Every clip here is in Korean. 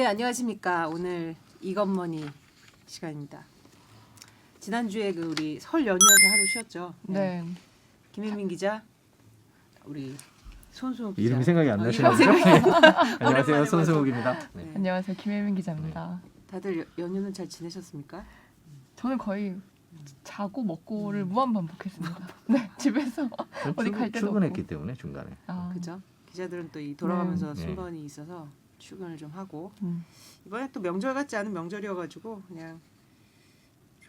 네, 안녕하십니까. 오늘 이것머니 시간입니다. 지난주에 그 우리 설 연휴여서 하루 쉬었죠. 네. 김혜민 기자, 우리 손수욱 기자. 이름이 생각이 안 나시나 이름 보죠? 안녕하세요, 오랜만에 손수욱입니다. 네. 안녕하세요. 김혜민 기자입니다. 다들 연휴는 잘 지내셨습니까? 저는 거의 자고 먹고를 무한 반복했습니다. 네, 집에서 어디 갈 때도 출근했기 때문에 중간에. 아, 그죠? 기자들은 또 이 돌아가면서 네. 순번이 있어서 출근을 좀 하고 음. 이번에 또 명절 같지 않은 명절이어가지고 그냥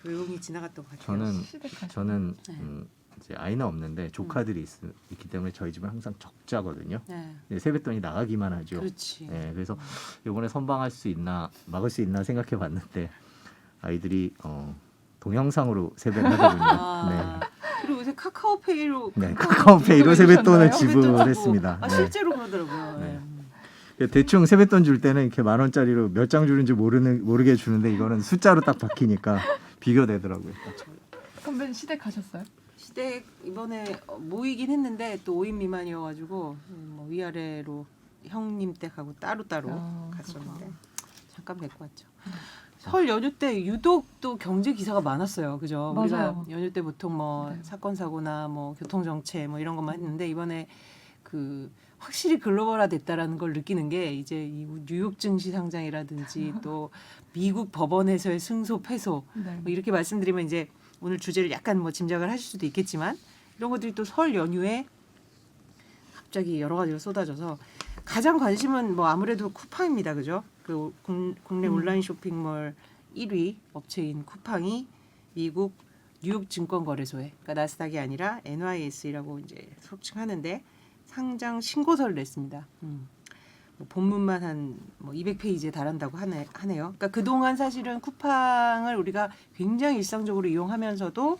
조용히 지나갔던 것 같아요. 시댁 저는 네. 이제 아이는 없는데 조카들이 있기 때문에 저희 집은 항상 적자거든요. 네, 세뱃돈이 나가기만 하죠. 그렇지. 네, 그래서 이번에 선방할 수 있나 막을 수 있나 생각해봤는데 아이들이 동영상으로 세배를 하거든요. 아, 그리고 요새 카카오페이로 네, 카카오페이로 세뱃돈을 세뱃돈 지불했습니다. 아, 네. 실제로 그러더라고요. 네. 네. 대충 세뱃돈 줄 때는 이렇게 10,000원짜리로 몇 장 주는지 모르게 주는데 이거는 숫자로 딱 박히니까 비교되더라고요. 선배님 시댁 가셨어요? 시댁 이번에 모이긴 했는데 또 5인 미만이어가지고 뭐 위아래로 형님 댁하고 따로따로 아, 갔었는데 잠깐 뵙고 왔죠. 설 연휴 때 유독 또 경제 기사가 많았어요. 그죠? 우리가 맞아요. 연휴 때 보통 뭐 네. 사건 사고나 뭐 교통 정체 뭐 이런 것만 했는데 이번에 그 확실히 글로벌화 됐다라는 걸 느끼는 게 이제 이 뉴욕 증시 상장이라든지 또 미국 법원에서의 승소 패소 네. 뭐 이렇게 말씀드리면 이제 오늘 주제를 약간 뭐 짐작을 하실 수도 있겠지만 이런 것들이 또 설 연휴에 갑자기 여러 가지로 쏟아져서 가장 관심은 뭐 아무래도 쿠팡입니다. 그죠? 그 국내 온라인 쇼핑몰 1위 업체인 쿠팡이 미국 뉴욕 증권거래소에 그러니까 나스닥이 아니라 NYSE라고 이제 속칭하는데 상장 신고서를 냈습니다. 뭐 본문만 한 뭐 200페이지에 달한다고 하네요. 그러니까 그동안 사실은 쿠팡을 우리가 굉장히 일상적으로 이용하면서도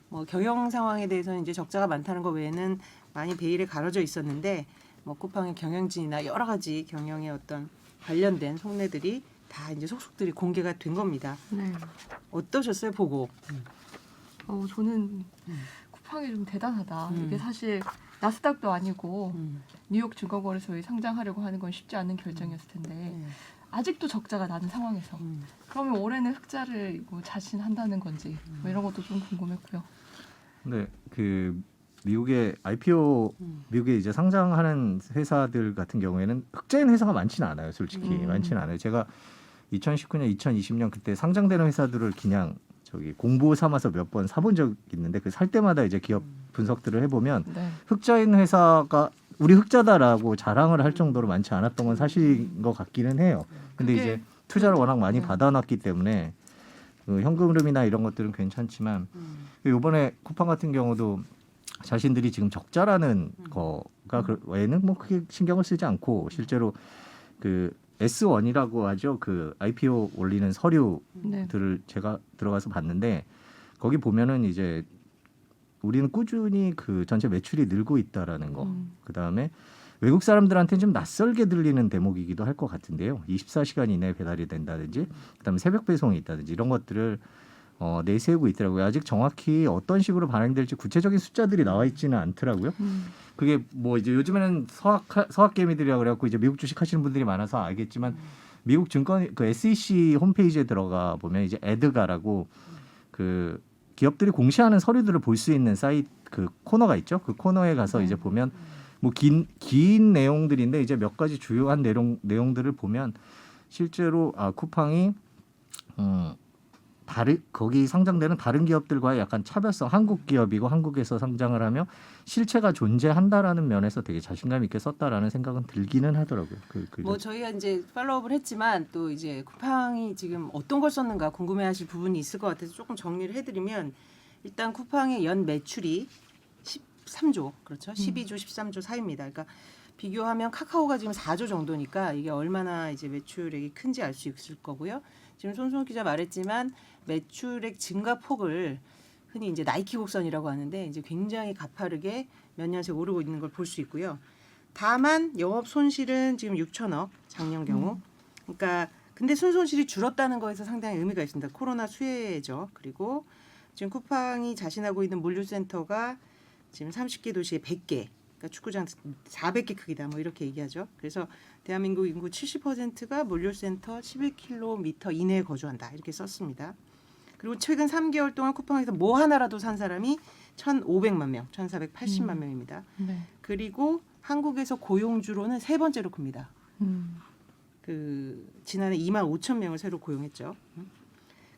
뭐 경영 상황에 대해서는 이제 적자가 많다는 것 외에는 많이 베일에 가려져 있었는데 뭐 쿠팡의 경영진이나 여러 가지 경영의 어떤 관련된 속내들이 다 이제 속속들이 공개가 된 겁니다. 네. 어떠셨어요, 보고? 저는 쿠팡이 좀 대단하다. 음. 이게 사실 나스닥도 아니고 음. 뉴욕 증권거래소에 상장하려고 하는 건 쉽지 않은 결정이었을 텐데 네. 아직도 적자가 나는 상황에서 음. 그러면 올해는 흑자를 뭐 자신한다는 건지 뭐 이런 것도 좀 궁금했고요. 근데 그 미국의 IPO 미국에 이제 상장하는 회사들 같은 경우에는 흑자인 회사가 많지는 않아요. 솔직히 많지는 않아요. 제가 2019년, 2020년 그때 상장되는 회사들을 그냥 저기 공보 삼아서 몇 번 사본 적 있는데 그 살 때마다 이제 기업 분석들을 해보면 네. 흑자인 회사가 우리 흑자다라고 자랑을 할 정도로 많지 않았던 건 사실인 것 같기는 해요. 근데 그게- 이제 투자를 워낙 많이 네. 받아놨기 받아놨기 때문에 그 현금 흐름이나 이런 것들은 괜찮지만 이번에 쿠팡 같은 경우도 자신들이 지금 적자라는 거가 외에는 뭐 크게 신경을 쓰지 않고 실제로 그 S1이라고 하죠. 그 IPO 올리는 서류들을 네. 제가 들어가서 봤는데 거기 보면은 이제 우리는 꾸준히 그 전체 매출이 늘고 있다라는 거. 그다음에 외국 사람들한테는 좀 낯설게 들리는 대목이기도 할 것 같은데요. 24시간 이내에 배달이 된다든지 그다음에 새벽 배송이 있다든지 이런 것들을 내세우고 있더라고요. 아직 정확히 어떤 식으로 반영될지 구체적인 숫자들이 나와 있지는 않더라고요. 그게 뭐 이제 요즘에는 서학개미들이라고 그래갖고 이제 미국 주식 하시는 분들이 많아서 알겠지만 미국 증권 그 SEC 홈페이지에 들어가 보면 이제 에드가라고 그 기업들이 공시하는 서류들을 볼 수 있는 사이트 그 코너가 있죠. 그 코너에 가서 이제 보면 뭐 긴 내용들인데 이제 몇 가지 주요한 내용들을 보면 실제로 쿠팡이 거기 상장되는 다른 기업들과의 약간 차별성, 한국 기업이고 한국에서 상장을 하며 실체가 존재한다라는 면에서 되게 자신감 있게 썼다라는 생각은 들기는 하더라고요. 뭐 저희가 이제 팔로우업을 했지만 또 이제 쿠팡이 지금 어떤 걸 썼는가 궁금해하실 부분이 있을 것 같아서 조금 정리를 해드리면 일단 쿠팡의 연 매출이 13조 그렇죠? 12조, 13조 사이입니다. 그러니까 비교하면 카카오가 지금 4조 정도니까 이게 얼마나 이제 매출액이 큰지 알 수 있을 거고요. 지금 손수호 기자 말했지만 매출액 증가 폭을 흔히 이제 나이키 곡선이라고 하는데 이제 굉장히 가파르게 몇 년새 오르고 있는 걸 볼 수 있고요. 다만 영업 손실은 지금 6천억 작년 경우. 그러니까 근데 순손실이 줄었다는 거에서 상당히 의미가 있습니다. 코로나 수혜죠. 그리고 지금 쿠팡이 자신하고 있는 물류센터가 지금 30개 도시에 100개 그러니까 축구장 400개 크기다 뭐 이렇게 얘기하죠. 그래서 대한민국 인구 70%가 몰려센터 11km 이내에 거주한다 이렇게 썼습니다. 그리고 최근 3개월 동안 쿠팡에서 뭐 하나라도 산 사람이 1,500만 명, 1,480만 명입니다. 네. 그리고 한국에서 고용주로는 세 번째로 큽니다. 음. 그 지난해 2만 5천 명을 새로 고용했죠.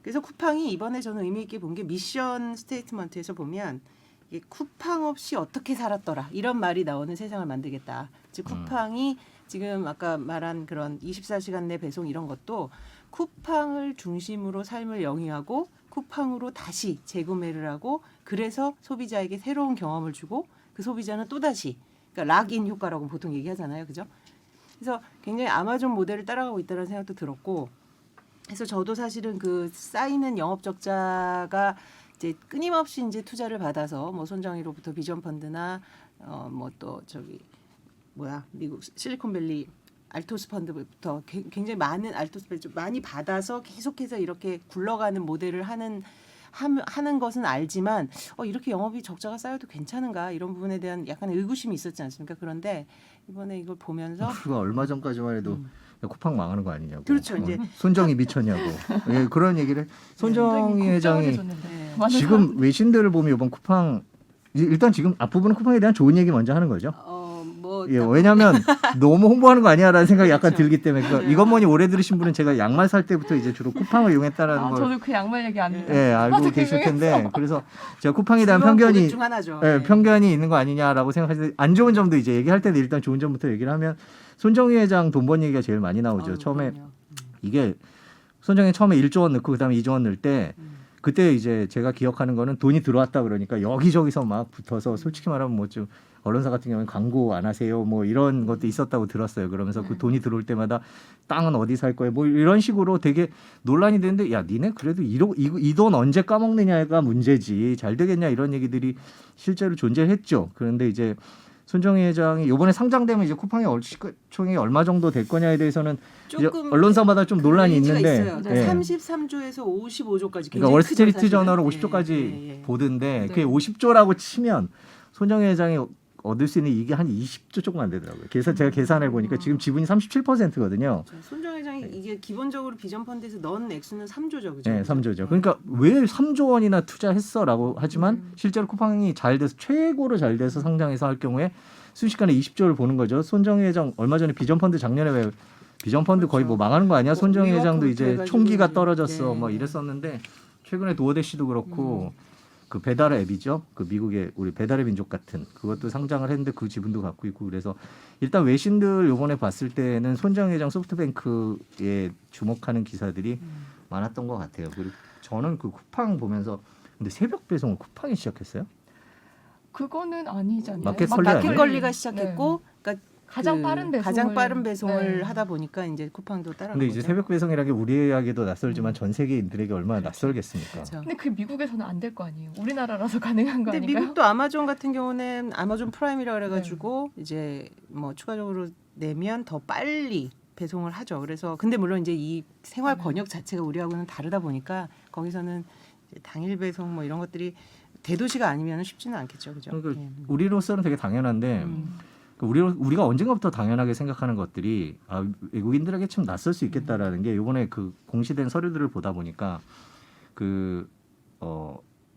그래서 쿠팡이 이번에 저는 의미 있게 본 게 미션 스테이트먼트에서 보면 이게 쿠팡 없이 어떻게 살았더라 이런 말이 나오는 세상을 만들겠다. 즉 쿠팡이 지금 아까 말한 그런 24시간 내 배송 이런 것도 쿠팡을 중심으로 삶을 영위하고 쿠팡으로 다시 재구매를 하고 그래서 소비자에게 새로운 경험을 주고 그 소비자는 또다시 그러니까 락인 효과라고 보통 얘기하잖아요. 그죠? 그래서 굉장히 아마존 모델을 따라가고 있다는 생각도 들었고 그래서 저도 사실은 그 쌓이는 영업 적자가 이제 끊임없이 이제 투자를 받아서 뭐 손정희로부터 비전 펀드나 뭐 또 저기 뭐야 미국 실리콘밸리 알토스 펀드부터 굉장히 많은 알토스 펀드 좀 많이 받아서 계속해서 이렇게 굴러가는 모델을 하는 것은 알지만 이렇게 영업이 적자가 쌓여도 괜찮은가 이런 부분에 대한 약간의 의구심이 있었지 않습니까? 그런데 이번에 이걸 보면서 그거 얼마 전까지만 해도 야, 쿠팡 망하는 거 아니냐고. 그렇죠, 이제. 손정이 미쳤냐고. 예, 그런 얘기를 손정희 회장이 네. 지금 외신들을 보면 이번 쿠팡 일단 지금 앞부분은 쿠팡에 대한 좋은 얘기 먼저 하는 거죠. 뭐 예, 왜냐하면 너무 홍보하는 거 아니야라는 생각이 약간 그렇죠. 들기 때문에 이것 뭐니 오래 들으신 분은 제가 양말 살 때부터 이제 주로 쿠팡을 이용했다라는 걸 저도 그 양말 얘기 안 해요. 예, 알고 계실 텐데 그래서 제가 쿠팡에 대한 편견이 중 하나죠. 예, 네. 편견이 있는 거 아니냐라고 생각하시는데 안 좋은 점도 이제 얘기할 때는 일단 좋은 점부터 얘기를 하면 손정희 회장 돈 번 얘기가 제일 많이 나오죠. 처음에 그럼요. 이게 손정희 처음에 1조 원 넣고 그다음에 2조 원 넣을 때 그때 이제 제가 기억하는 거는 돈이 들어왔다 그러니까 여기저기서 막 붙어서 솔직히 말하면 뭐 좀 언론사 같은 경우는 광고 안 하세요 뭐 이런 것도 있었다고 들었어요. 그러면서 그 돈이 들어올 때마다 땅은 어디 살 거예요 뭐 이런 식으로 되게 논란이 되는데 야 니네 그래도 이 돈 언제 까먹느냐가 문제지 잘 되겠냐 이런 얘기들이 실제로 존재했죠. 그런데 이제 손정희 회장이 이번에 상장되면 이제 쿠팡의 시가총액이 얼마 정도 될 거냐에 대해서는 이제 조금 언론사마다 좀 논란이 레인지가 있는데 있어요. 예. 33조에서 55조까지 그러니까 월스트리트 저널은 50조까지 예. 보던데 네. 그게 50조라고 치면 손정희 회장이 얻을 수 있는 이게 한 20조 조금 안 되더라고요. 그래서 제가 계산해 보니까 지금 지분이 37%거든요. 손정 회장이 이게 기본적으로 비전 펀드에서 넣은 액수는 3조죠, 그죠? 네, 3조죠. 그러니까 왜 3조 원이나 투자했어라고 하지만 실제로 쿠팡이 잘 돼서 최고로 잘 돼서 상장해서 할 경우에 순식간에 20조를 보는 거죠. 손정희 회장 얼마 전에 비전 펀드 작년에 왜 비전 펀드 거의 뭐 망하는 거 아니야? 손정희 회장도 이제 그래가지고 총기가 떨어졌어 네. 뭐 이랬었는데 최근에 도어대 씨도 그렇고 그 배달 앱이죠. 그 미국의 우리 배달의 민족 같은 그것도 상장을 했는데 그 지분도 갖고 있고 그래서 일단 외신들 요번에 봤을 때는 손정희 회장 소프트뱅크에 주목하는 기사들이 많았던 것 같아요. 그리고 저는 그 쿠팡 보면서 근데 새벽 배송을 쿠팡이 시작했어요? 그거는 아니잖아요. 마켓 막 권리 마켓 아니에요? 권리가 시작했고, 그러니까 가장 빠른 배송을 가장 빠른 배송을 네. 하다 보니까 이제 쿠팡도 따라간 근데 거죠. 이제 새벽 배송이라는 게 우리에게도 낯설지만 전 세계인들에게 얼마나 낯설겠습니까? 그렇죠. 근데 그 미국에서는 안 될 거 아니에요. 우리나라라서 가능한 거 근데 아닌가요? 미국도 아마존 같은 경우는 아마존 프라임이라 그래가지고 이제 뭐 추가적으로 내면 더 빨리 배송을 하죠. 그래서 근데 물론 이제 이 생활 권역 자체가 우리하고는 다르다 보니까 거기서는 이제 당일 배송 뭐 이런 것들이 대도시가 아니면 쉽지는 않겠죠, 그죠? 그러니까 예. 우리로서는 되게 당연한데 우리가 언젠가부터 당연하게 생각하는 것들이 외국인들에게 참 낯설 수 있겠다라는 게 이번에 그 공시된 서류들을 보다 보니까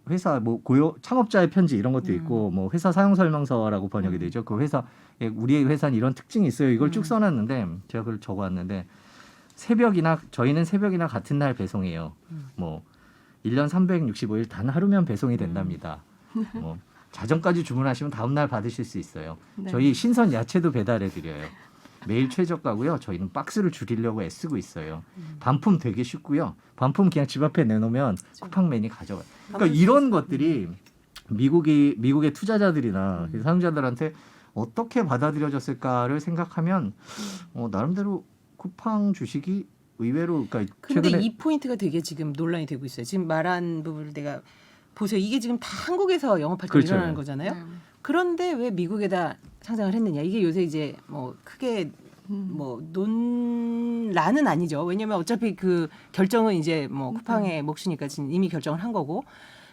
회사 뭐 창업자의 편지 이런 것도 있고 뭐 회사 사용 설명서라고 번역이 되죠. 그 회사 우리의 회사는 이런 특징이 있어요. 이걸 쭉 써놨는데 제가 그걸 적어왔는데 저희는 새벽이나 같은 날 배송해요. 뭐 1년 365일 단 하루면 배송이 된답니다. 뭐 자정까지 주문하시면 다음 날 받으실 수 있어요. 네. 저희 신선 야채도 배달해 드려요. 매일 최저가고요. 저희는 박스를 줄이려고 애쓰고 있어요. 반품 되게 쉽고요. 반품 그냥 집 앞에 내놓으면 쿠팡맨이 가져가요. 그러니까 이런 것들이 미국의 투자자들이나 사용자들한테 어떻게 받아들여졌을까를 생각하면 나름대로 쿠팡 주식이 의외로 그러니까 근데 최근에 이 포인트가 되게 지금 논란이 되고 있어요. 지금 말한 부분을 내가 보세요. 이게 지금 다 한국에서 영업할 때 그렇죠. 일어나는 거잖아요. 그런데 왜 미국에다 상장을 했느냐? 이게 요새 이제 뭐 크게 뭐 논란은 아니죠. 왜냐하면 어차피 그 결정은 이제 뭐 쿠팡의 몫이니까 지금 이미 결정을 한 거고.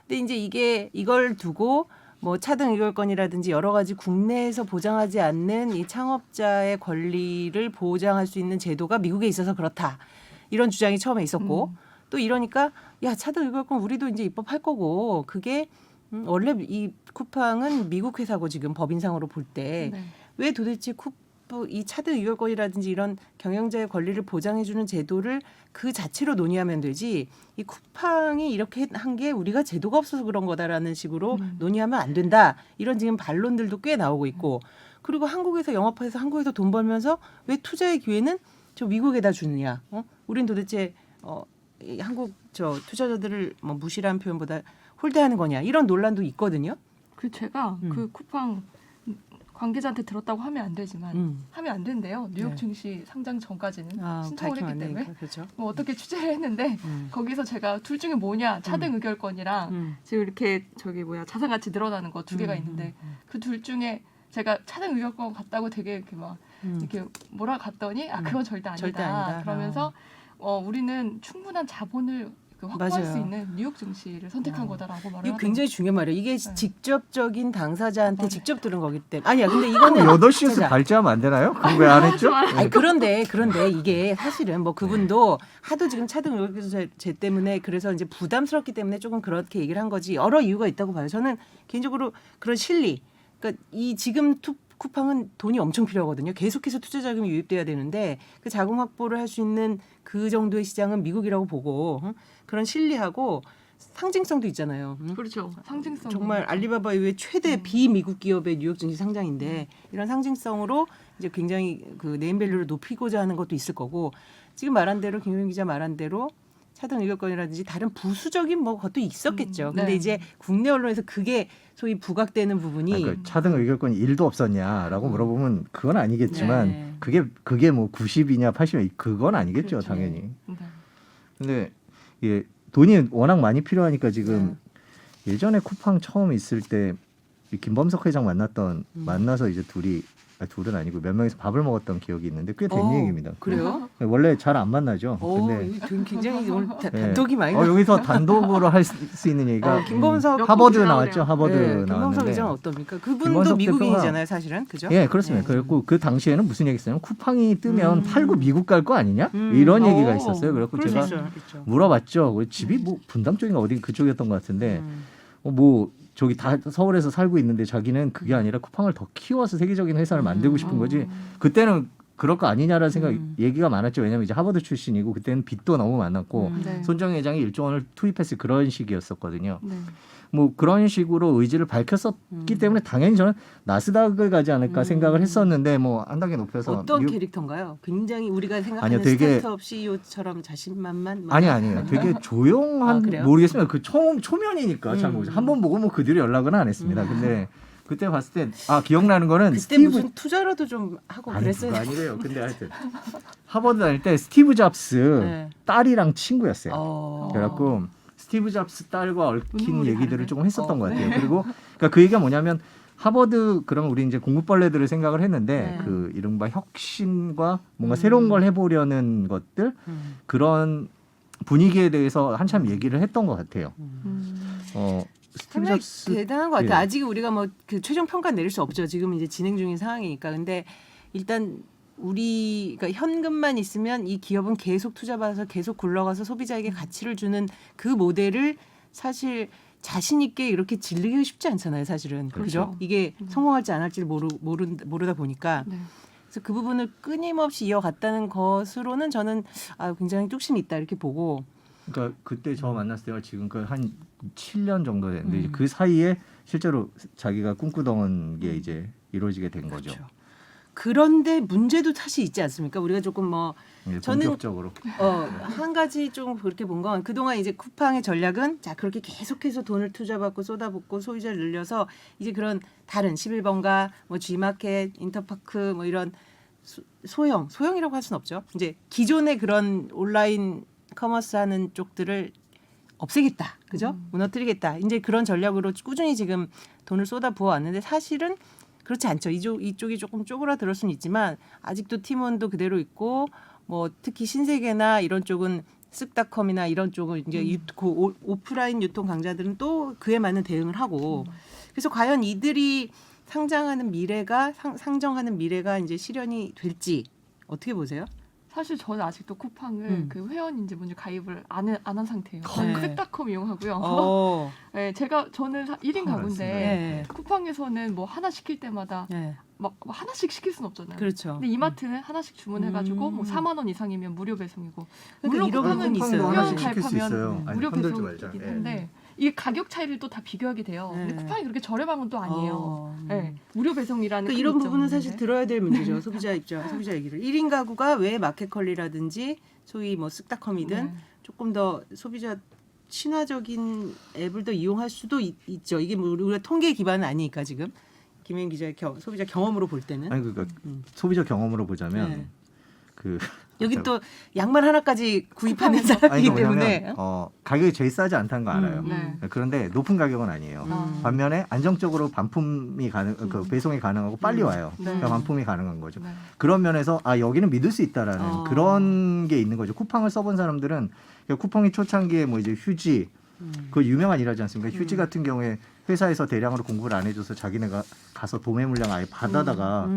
근데 이제 이걸 두고 뭐 차등 의결권이라든지 여러 가지 국내에서 보장하지 않는 이 창업자의 권리를 보장할 수 있는 제도가 미국에 있어서 그렇다. 이런 주장이 처음에 있었고 또 이러니까 야 차등 의결권 우리도 이제 입법할 거고 그게 원래 이 쿠팡은 미국 회사고 지금 법인상으로 볼 때 왜 네. 도대체 이 차등 의결권이라든지 이런 경영자의 권리를 보장해주는 제도를 그 자체로 논의하면 되지 이 쿠팡이 이렇게 한 게 우리가 제도가 없어서 그런 거다라는 식으로 논의하면 안 된다 이런 지금 반론들도 꽤 나오고 있고 그리고 한국에서 영업해서 한국에서 돈 벌면서 왜 투자의 기회는 저 미국에다 주느냐 우린 도대체 이 한국 저 투자자들을 뭐 무시라는 표현보다 홀대하는 거냐 이런 논란도 있거든요. 그 제가 그 쿠팡 관계자한테 들었다고 하면 안 되지만 하면 안 된대요. 뉴욕 네. 증시 상장 전까지는 신청을 밝히면 안 했기 때문에 되니까, 그렇죠. 뭐 어떻게 취재를 했는데 거기서 제가 둘 중에 뭐냐 차등 의결권이랑 지금 이렇게 저기 뭐야 자산 가치 늘어나는 거 두 개가 있는데 그 둘 중에 제가 차등 의결권 같다고 되게 이렇게 막 이렇게 뭐라 갔더니 그건 절대 아니다. 절대 아니다. 그러면서 우리는 충분한 자본을 확보할 맞아요. 수 있는 뉴욕 증시를 선택한 거다라고 말을 이게 하더라고요. 굉장히 중요한 말이에요. 이게 네. 직접적인 당사자한테 맞아요. 직접 들은 거기 때문에 아니야. 근데 이거는 8시 뉴스 진짜. 발제하면 안 되나요? 그거 왜 안 했죠? 아니 그런데 이게 사실은 뭐 그분도 하도 지금 차등 의결제 때문에 그래서 이제 부담스럽기 때문에 조금 그렇게 얘기를 한 거지 여러 이유가 있다고 봐요. 저는 개인적으로 그런 실리 그러니까 이 지금 쿠팡은 돈이 엄청 필요하거든요. 계속해서 투자 자금이 유입돼야 되는데 그 자금 확보를 할 수 있는 그 정도의 시장은 미국이라고 보고 그런 실리하고 상징성도 있잖아요. 그렇죠. 상징성 정말 알리바바 이후에 최대 비미국 기업의 뉴욕 증시 상장인데 이런 상징성으로 이제 굉장히 그 네임밸류를 높이고자 하는 것도 있을 거고 지금 말한 대로 김효민 기자 말한 대로 차등 의결권이라든지 다른 부수적인 뭐 것도 있었겠죠. 근데 네. 이제 국내 언론에서 그게 소위 부각되는 부분이 그러니까 차등 의결권이 1도 없었냐라고 물어보면 그건 아니겠지만 네. 그게 뭐 90이냐 80이냐 그건 아니겠죠 그렇죠. 당연히. 네. 근데 예, 돈이 워낙 많이 필요하니까 지금 예전에 쿠팡 처음 있을 때 이 김범석 회장 만나서 이제 둘은 아니고 몇 명이서 밥을 먹었던 기억이 있는데 꽤 된 얘기입니다. 그래요? 원래 잘 안 만나죠. 근데 이거 굉장히 오늘 예. 단독이 많이 나. 여기서 단독으로 할 수 있는 얘기가 김범석 하버드 나오네요. 나왔죠. 하버드 김범석 나왔는데. 의장은 어떻습니까? 그분도 김범석 미국인이잖아요, 사실은. 그죠? 예, 그렇습니다. 네. 그리고 그 당시에는 무슨 얘기했어요? 쿠팡이 뜨면 팔고 미국 갈 거 아니냐? 음. 이런 오, 얘기가 있었어요. 그래서 그럴 수 제가 있어요. 그렇죠. 물어봤죠. 그 집이 뭐 분당 쪽인가 어디 그쪽이었던 것 같은데 음. 뭐 저기 다 서울에서 살고 있는데 자기는 그게 아니라 쿠팡을 더 키워서 세계적인 회사를 만들고 싶은 거지. 그때는 그럴 거 아니냐라는 생각 얘기가 많았죠. 왜냐하면 이제 하버드 출신이고 그때는 빚도 너무 많았고 네. 손정희 회장이 1조 원을 투입했을 그런 시기였었거든요. 네. 뭐 그런 식으로 의지를 밝혔었기 때문에 당연히 저는 나스닥을 가지 않을까 생각을 했었는데 뭐 한 단계 높여서 어떤 캐릭터인가요? 굉장히 우리가 생각하는 아니요, 되게- 스타트업 CEO처럼 자신만만 아니에요. 되게 조용한 아, 그래요? 모르겠습니다. 그 초면이니까 잘 모르겠어요. 한번 보고 뭐 그 뒤로 연락은 안 했습니다. 근데 그때 봤을 때 기억나는 거는 그때 무슨 투자라도 좀 하고 아니 그랬어요. 그거 아니래요. 근데 하여튼 하버드 다닐 때 스티브 잡스 네. 딸이랑 친구였어요. 어. 그래갖고 스티브 잡스 딸과 얽힌 눈물이 얘기들을 다르네. 조금 했었던 것 같아요. 그리고 그러니까 그 얘기가 뭐냐면 하버드 그럼 우리 이제 공부벌레들을 생각을 했는데 네. 그 이른바 혁신과 뭔가 새로운 걸 해보려는 것들 그런 분위기에 대해서 한참 얘기를 했던 것 같아요. 스티브 상당히 잡스 대단한 것 같아요. 예. 아직 우리가 뭐 그 최종 평가 내릴 수 없죠. 지금 이제 진행 중인 상황이니까. 근데 일단 그러니까 현금만 있으면 이 기업은 계속 투자받아서 계속 굴러가서 소비자에게 가치를 주는 그 모델을 사실 자신 있게 이렇게 질르기가 쉽지 않잖아요. 사실은 그죠? 그렇죠. 이게 성공할지 안 할지를 모르다 보니까 네. 그래서 그 부분을 끊임없이 이어갔다는 것으로는 저는 굉장히 뚝심이 있다 이렇게 보고. 그러니까 그때 저 만났을 때가 지금 한 7년 정도 됐는데 이제 그 사이에 실제로 자기가 꿈꾸던 게 이제 이루어지게 된 거죠. 그렇죠. 그런데 문제도 사실 있지 않습니까? 우리가 조금 뭐 예, 저는 본격적으로. 한 가지 좀 그렇게 본 건 그동안 이제 쿠팡의 전략은 자 그렇게 계속해서 돈을 투자받고 쏟아붓고 소유자를 늘려서 이제 그런 다른 11번가 뭐 G마켓, 인터파크 뭐 이런 소형이라고 할 수는 없죠. 이제 기존의 그런 온라인 커머스 하는 쪽들을 없애겠다. 그죠? 무너뜨리겠다. 이제 그런 전략으로 꾸준히 지금 돈을 쏟아 부어 왔는데 사실은 그렇지 않죠. 이쪽이 조금 쪼그라들을 수는 있지만 아직도 팀원도 그대로 있고 뭐 특히 신세계나 이런 쪽은 쓱닷컴이나 이런 쪽은 이제 오프라인 유통 강자들은 또 그에 맞는 대응을 하고 그래서 과연 이들이 상장하는 미래가 상정하는 미래가 이제 실현이 될지 어떻게 보세요? 사실 저는 아직도 쿠팡을 그 회원인지 뭔지 가입을 안 한 상태예요. 저는 쓱닷컴 이용하고요. 네, 저는 1인 가구인데 네. 쿠팡에서는 뭐 하나 시킬 때마다 네. 막 하나씩 시킬 수는 없잖아요. 그렇죠. 근데 이마트는 하나씩 주문해가지고 뭐 4만 원 이상이면 무료 배송이고 그러니까 이런 쿠팡은 부분이 있어요. 회원 하나씩 시킬 수 있어요. 가입하면 아니, 무료 흔들지 말자. 배송이긴 예. 한데 이게 가격 차이를 또 다 비교하게 돼요. 근데 네. 쿠팡이 그렇게 저렴한 건 또 아니에요. 네, 무료 배송이라는 그러니까 큰 이런 부분은 이점이 사실 있는데. 들어야 될 문제죠. 소비자 입장, 소비자 얘기를. 1인 가구가 왜 마켓컬리라든지 소위 뭐 쓱닷컴이든 네. 조금 더 소비자 친화적인 앱을 더 이용할 수도 있죠. 이게 뭐 우리가 통계 기반은 아니니까 지금 김혜인 기자의 소비자 경험으로 볼 때는 아니 그러니까 소비자 경험으로 보자면 네. 그 여기 또 양말 하나까지 구입하는 사람이기 때문에 가격이 제일 싸지 않다는 거 알아요. 네. 그런데 높은 가격은 아니에요. 반면에 안정적으로 반품이 그 배송이 가능하고 빨리 와요. 네. 그러니까 반품이 가능한 거죠. 네. 그런 면에서 여기는 믿을 수 있다라는 그런 게 있는 거죠. 쿠팡을 써본 사람들은 쿠팡이 초창기에 뭐 이제 휴지 그 유명한 일하지 않습니까? 휴지 같은 경우에 회사에서 대량으로 공급을 안 해줘서 자기네가 가서 도매 물량 아예 받아다가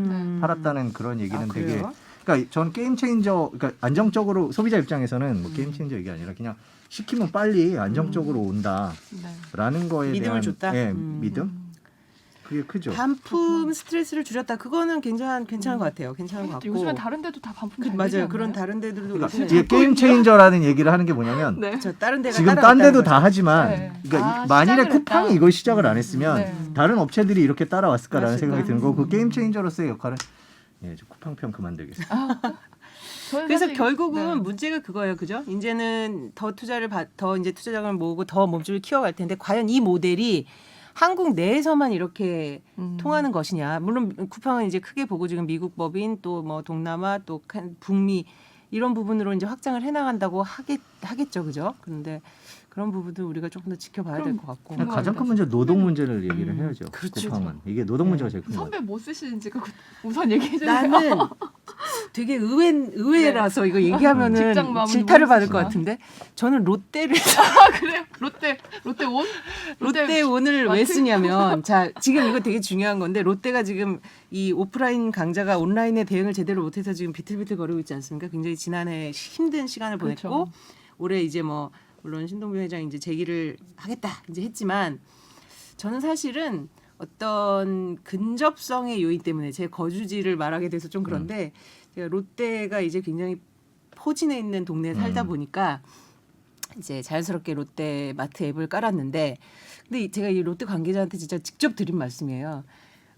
팔았다는 그런 얘기는 되게. 그래요? 그러니까 전 게임 체인저, 그러니까 안정적으로 소비자 입장에서는 뭐 게임 체인저 얘기 아니라 그냥 시키면 빨리 안정적으로 온다라는 거에 믿음을 대한 줬다? 믿음 그게 크죠. 반품 스트레스를 줄였다. 그거는 괜찮은 것 같아요. 괜찮은 것 같고. 요즘엔 다른 데도 다 반품 잘 되지 맞아요. 않나요? 그런 다른 데들도 그러니까 요즘에 이게 게임 체인저라는 얘기를 하는 게 뭐냐면 네. 저 다른 데가 지금 딴 따라갔다는 데도 거죠. 다 하지만 네. 그러니까 만일에 시작을 쿠팡이 했다. 이걸 시작을 안 했으면 네. 다른 업체들이 이렇게 따라왔을까라는 그랬을까? 생각이 드는 거고 그 게임 체인저로서의 역할은 저 쿠팡 편 그만두겠습니다. 저는 그래서 사실- 결국은 네. 문제가 그거예요, 그죠? 이제는 더 더 이제 투자 자금을 모으고 더 몸집을 키워갈 텐데 과연 이 모델이 한국 내에서만 이렇게 통하는 것이냐? 물론 쿠팡은 이제 크게 보고 지금 미국 법인 또 뭐 동남아 또 북미 이런 부분으로 이제 확장을 해나간다고 하겠죠, 그죠? 그런데 그런 부분도 우리가 조금 더 지켜봐야 될 것 같고. 그럼 가장 큰 문제 는 노동 문제를 얘기를 해야죠. 그렇죠. 쿠팡은 이게 노동 문제가 제일 큰 거예요. 선배 뭐 쓰시는지 그거 우선 얘기해 주세요. 나는 되게 의외라서 이거 얘기하면은 직장 마무리 질타를 받을 것 모르시구나. 같은데 저는 롯데를 그래요? 롯데 옷? 롯데 오늘 왜 마트? 쓰냐면 자 지금 이거 되게 중요한 건데 롯데가 지금 이 오프라인 강자가 온라인에 대응을 제대로 못해서 지금 비틀비틀 거리고 있지 않습니까? 굉장히 지난해 힘든 시간을 보냈고 그렇죠. 올해 이제 뭐 물론 신동빈 회장이 이제 재기를 하겠다 이제 했지만 저는 사실은 어떤 근접성의 요인 때문에 제 거주지를 말하게 돼서 좀 그런데 제가 롯데가 이제 굉장히 포진해 있는 동네에 살다 보니까 이제 자연스럽게 롯데 마트 앱을 깔았는데 근데 제가 이 롯데 관계자한테 진짜 직접 드린 말씀이에요.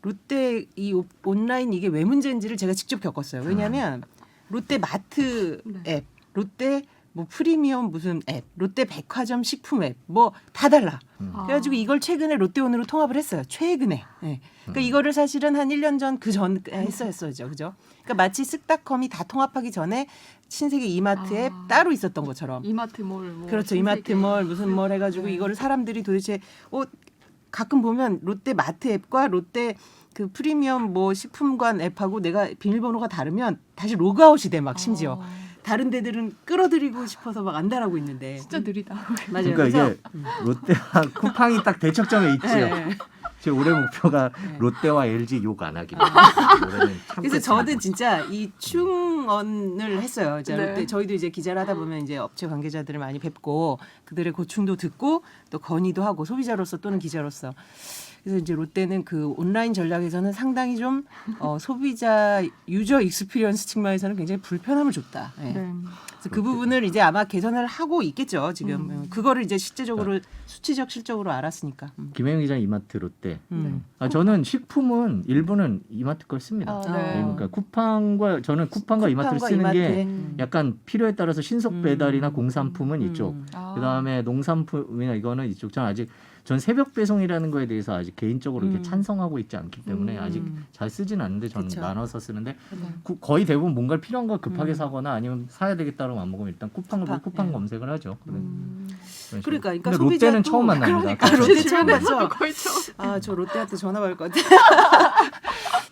롯데 이 온라인 이게 왜 문제인지를 제가 직접 겪었어요. 왜냐하면 롯데 마트 앱, 롯데 뭐 프리미엄 무슨 앱, 롯데 백화점 식품 앱 뭐 다 달라. 그래가지고 이걸 최근에 롯데온으로 통합을 했어요. 최근에. 네. 그러니까 이거를 사실은 한 1년 전 그 전 했었죠. 그죠? 그러니까 마치 쓱닷컴이 다 통합하기 전에 신세계 이마트 앱 따로 있었던 것처럼. 이마트몰 뭐 그렇죠. 신세계. 이마트몰 무슨 뭘 해가지고 네. 이거를 사람들이 도대체 가끔 보면 롯데 마트 앱과 롯데 그 프리미엄 뭐 식품관 앱하고 내가 비밀번호가 다르면 다시 로그아웃이 돼 막 심지어. 다른 데들은 끌어들이고 싶어서 막 안달하고 있는데. 진짜 느리다. 맞아요. 그러니까 그래서 이게 롯데와 쿠팡이 딱 대척점에 있죠. 네. 제 올해 목표가 롯데와 LG 욕 안 하기입니다. 올해는 참고 그래서 저는 참고. 진짜 이 충언을 했어요. 이제 네. 롯데 저희도 이제 기자를 하다 보면 이제 업체 관계자들을 많이 뵙고 그들의 고충도 듣고 또 건의도 하고 소비자로서 또는 기자로서 그래서 이제 롯데는 그 온라인 전략에서는 상당히 좀 소비자 유저 익스피리언스 측면에서는 굉장히 불편함을 줬다. 예. 네. 그래서 그 부분을 이제 아마 개선을 하고 있겠죠. 지금 그거를 이제 실제적으로 수치적 실적으로 알았으니까. 김혜영 기자 이마트 롯데. 저는 식품은 일부는 이마트 걸 씁니다. 네. 그러니까 쿠팡과 저는 쿠팡과 이마트를 쿠팡과 쓰는 게 이마트에. 약간 필요에 따라서 신속 배달이나 공산품은 이쪽. 아. 그다음에 농산품이나 이거는 이쪽. 저는 아직 전 새벽 배송이라는 거에 대해서 아직 개인적으로 이렇게 음. 찬성하고 있지 않기 때문에 음. 아직 잘 쓰진 않는데 저는 그쵸. 나눠서 쓰는데 네. 거의 대부분 뭔가를 필요한 거 급하게 음. 사거나 아니면 사야 되겠다고 안 먹으면 일단 쿠팡을 보고 쿠팡 네. 검색을 하죠. 음. 그런 식으로. 그러니까 근데 소비자도 롯데는 처음 만납니다. 그러니까 아, 롯데 처음 주변에서도 봤죠? 거의 처음. 아, 저 롯데한테 전화 받을 것 같아.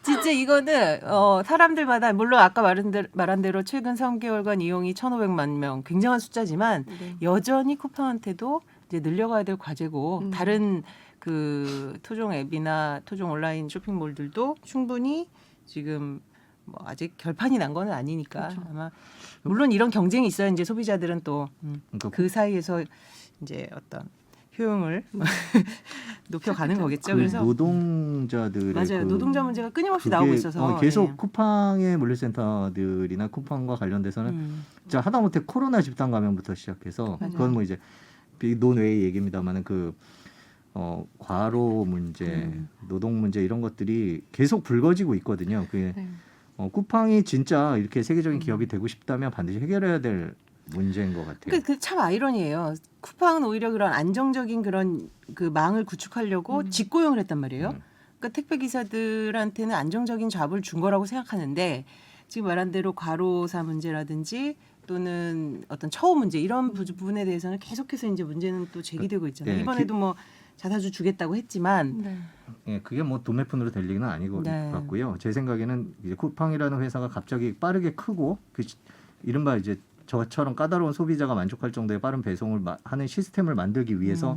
진짜 이거는 사람들마다 물론 아까 말한 대로 최근 3개월간 이용이 1,500만 명 굉장한 숫자지만 네. 여전히 쿠팡한테도 이제 늘려가야 될 과제고 다른 그 토종 앱이나 토종 온라인 쇼핑몰들도 충분히 지금 뭐 아직 결판이 난 건 아니니까 그렇죠. 아마 물론 이런 경쟁이 있어야 이제 소비자들은 또 그러니까 그 사이에서 이제 어떤 효용을 높여가는 거겠죠. 그 그래서 노동자들의 맞아요. 그 노동자 문제가 끊임없이 그게, 나오고 있어서 계속 네. 쿠팡의 물류센터들이나 쿠팡과 관련돼서는 진짜 하다못해 코로나 집단 감염부터 시작해서 맞아요. 그건 뭐 이제 논외의 얘기입니다만은 그 과로 문제, 노동 문제 이런 것들이 계속 불거지고 있거든요. 그게 네. 쿠팡이 진짜 이렇게 세계적인 기업이 되고 싶다면 반드시 해결해야 될 문제인 것 같아요. 그러니까 그 참 아이러니예요. 쿠팡은 오히려 그런 안정적인 그런 그 망을 구축하려고 직고용을 했단 말이에요. 그러니까 택배 기사들한테는 안정적인 잡을 준 거라고 생각하는데 지금 말한 대로 과로사 문제라든지 또는 어떤 처우 문제 이런 부분에 대해서는 계속해서 이제 문제는 또 제기되고 있잖아요. 네, 이번에도 뭐 자사주 주겠다고 했지만 네. 예, 그게 뭐 돈매푼으로 될 얘기는 아니고 네. 같고요. 제 생각에는 이제 쿠팡이라는 회사가 갑자기 빠르게 크고 이른바 이제 저처럼 까다로운 소비자가 만족할 정도의 빠른 배송을 하는 시스템을 만들기 위해서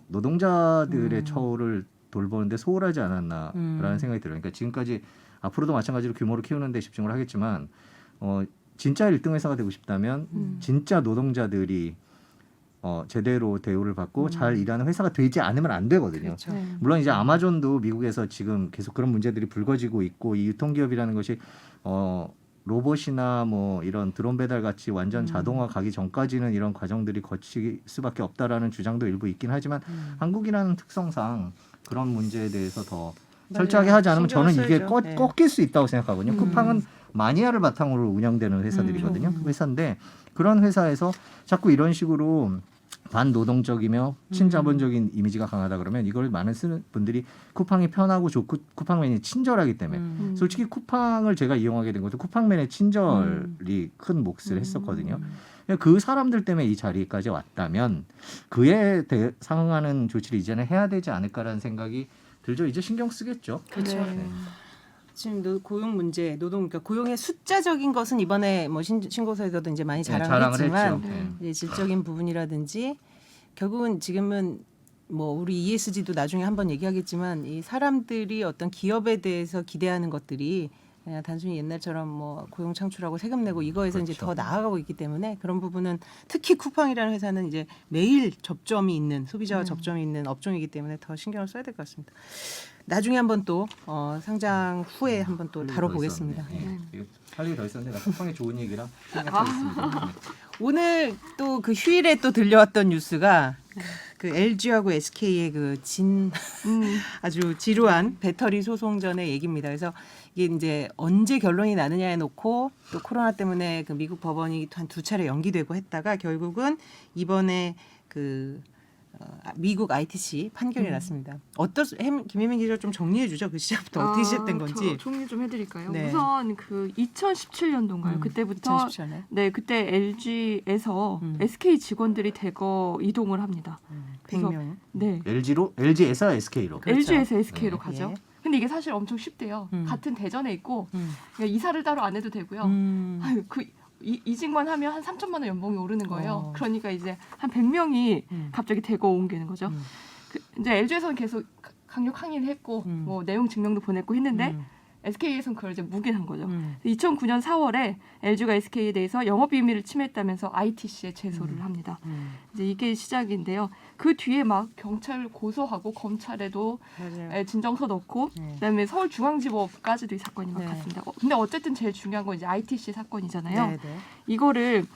노동자들의 처우를 돌보는데 소홀하지 않았나라는 생각이 들어요. 그러니까 지금까지 앞으로도 마찬가지로 규모를 키우는 데 집중을 하겠지만 진짜 1등 회사가 되고 싶다면 진짜 노동자들이 제대로 대우를 받고 잘 일하는 회사가 되지 않으면 안 되거든요. 그렇죠. 네. 물론 이제 아마존도 미국에서 지금 계속 그런 문제들이 불거지고 있고 이 유통기업이라는 것이 로봇이나 뭐 이런 드론 배달 같이 완전 자동화 가기 전까지는 이런 과정들이 거칠 수밖에 없다라는 주장도 일부 있긴 하지만 한국이라는 특성상 그런 문제에 대해서 더 철저하게 하지 않으면 저는 신경을 이게 써야죠. 네. 꺾일 수 있다고 생각하거든요. 쿠팡은 마니아를 바탕으로 운영되는 회사들이거든요. 회사인데 그런 회사에서 자꾸 이런 식으로 반노동적이며 친자본적인 이미지가 강하다 그러면 이걸 많은 쓰는 분들이 쿠팡이 편하고 좋고 쿠팡맨이 친절하기 때문에 솔직히 쿠팡을 제가 이용하게 된 것도 쿠팡맨의 친절이 큰 몫을 했었거든요. 그 사람들 때문에 이 자리까지 왔다면 그에 상응하는 조치를 이제는 해야 되지 않을까라는 생각이 들죠. 이제 신경 쓰겠죠. 그렇죠. 네. 지금 고용 문제, 노동, 그러니까 고용의 숫자적인 것은 이번에 뭐 신고서에서도 이제 많이 자랑을 자랑을 했지만 했죠. 네. 이제 질적인 부분이라든지 결국은 지금은 뭐 우리 ESG도 나중에 한번 얘기하겠지만 이 사람들이 어떤 기업에 대해서 기대하는 것들이 그냥 단순히 옛날처럼 뭐 고용 창출하고 세금 내고 이거에서 이제 그렇죠. 더 나아가고 있기 때문에 그런 부분은 특히 쿠팡이라는 회사는 이제 매일 접점이 있는 소비자와 접점이 있는 업종이기 때문에 더 신경을 써야 될 것 같습니다. 나중에 한번 또 상장 후에 한번 또 다뤄보겠습니다. 할 일이 더 있었는데 나 쿠팡의 좋은 얘기라 생각하겠습니다. 오늘 또 그 휴일에 또 들려왔던 뉴스가 그 LG하고 SK의 그 아주 지루한 배터리 소송전의 얘기입니다. 그래서 이게 이제 언제 결론이 나느냐에 놓고 또 코로나 때문에 그 미국 법원이 한 2차례 연기되고 했다가 결국은 이번에 그 미국 ITC 판결이 났습니다. 김혜민 기자 좀 정리해 주죠. 그 시작부터 어떻게 시작된 건지. 저 정리 좀 해드릴까요? 네. 우선 그 2017년도인가요? 그때부터 2017년에 네 그때 LG에서 SK 직원들이 대거 이동을 합니다. 그래서 100명. 네 LG에서 SK로. 그렇죠. LG에서 SK로 네. 가죠. 예. 근데 이게 사실 엄청 쉽대요. 같은 대전에 있고 그냥 이사를 따로 안 해도 되고요. 아유, 이직만 하면 한 3천만 원 연봉이 오르는 거예요. 그러니까 이제 한 100명이 갑자기 대거 옮기는 거죠. 이제 LG에서는 계속 강력 항의를 했고 뭐 내용 증명도 보냈고 했는데 SK에서는 그걸 이제 묵인한 거죠. 2009년 4월에 LG가 SK에 대해서 영업 비밀을 침해했다면서 ITC에 제소를 합니다. 이제 이게 시작인데요. 그 뒤에 막 경찰을 고소하고 검찰에도 맞아요. 진정서 넣고 그다음에 서울중앙지법까지도 이 사건이 막 네. 갔습니다. 근데 어쨌든 제일 중요한 건 이제 ITC 사건이잖아요. 네, 네. 이거를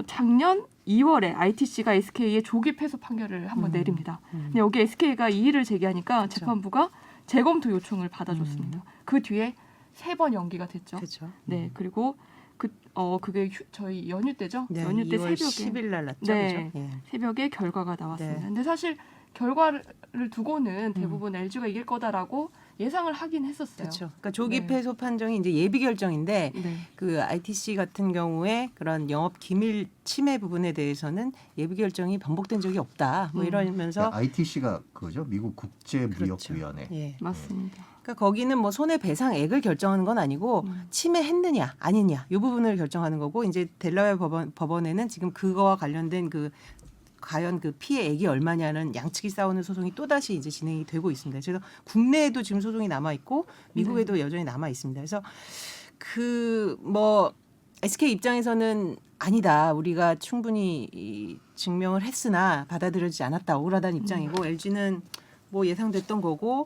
작년 2월에 ITC가 SK에 조기 패소 판결을 한번 내립니다. 근데 여기 SK가 이의를 제기하니까 재판부가 재검토 요청을 받아줬습니다. 그 뒤에 3번 연기가 됐죠. 그렇죠. 네, 그리고 그게 저희 연휴 때죠. 네, 연휴 때 2월 새벽에 10일 날 났죠. 네. 그죠? 예. 새벽에 결과가 나왔습니다. 네. 근데 사실 결과를 두고는 대부분 LG가 이길 거다라고 예상을 하긴 했었어요. 그렇죠. 그러니까 조기 네. 패소 판정이 이제 예비 결정인데 네. 그 ITC 같은 경우에 그런 영업 기밀 침해 부분에 대해서는 예비 결정이 번복된 적이 없다. 뭐 이러면서 ITC가 그거죠. 미국 국제무역위원회. 그렇죠. 예. 맞습니다. 그러니까 거기는 뭐 손해배상액을 결정하는 건 아니고 침해했느냐 아니냐 이 부분을 결정하는 거고 이제 델라웨어 법원에는 지금 그거와 관련된 그 과연 그 피해액이 얼마냐는 양측이 싸우는 소송이 또 다시 이제 진행이 되고 있습니다. 그래서 국내에도 지금 소송이 남아 있고 미국에도 여전히 남아 있습니다. 그래서 그 뭐 SK 입장에서는 아니다. 우리가 충분히 증명을 했으나 받아들여지지 않았다. 억울하다는 입장이고 LG는 뭐 예상됐던 거고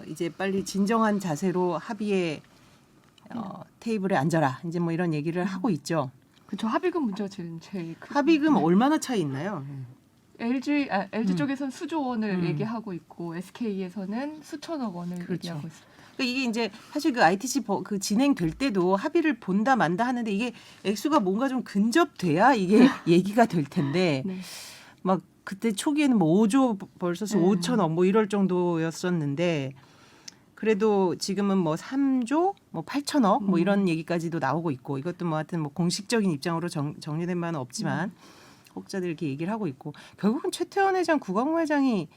이제 빨리 진정한 자세로 합의의 테이블에 앉아라. 이제 뭐 이런 얘기를 하고 있죠. 그렇죠. 합의금 문제가 지금 제일 큰. 합의금 얼마나 차이 있나요? LG 쪽에서는 수조 원을 얘기하고 있고 SK에서는 수천억 원을 그렇죠. 얘기하고 있습니다. 그러니까 이게 이제 사실 그 ITC 그 진행될 때도 합의를 본다 만다 하는데 이게 액수가 뭔가 좀 근접돼야 이게 얘기가 될 텐데 네. 막 그때 초기에는 뭐 5조 벌써 5천억 뭐 이럴 정도였었는데 그래도 지금은 뭐 3조 뭐 8천억 뭐 이런 얘기까지도 나오고 있고 이것도 뭐 하여튼 뭐 공식적인 입장으로 정리된 바는 없지만 혹자들 이렇게 얘기를 하고 있고 결국은 최태원 회장 국방부 회장이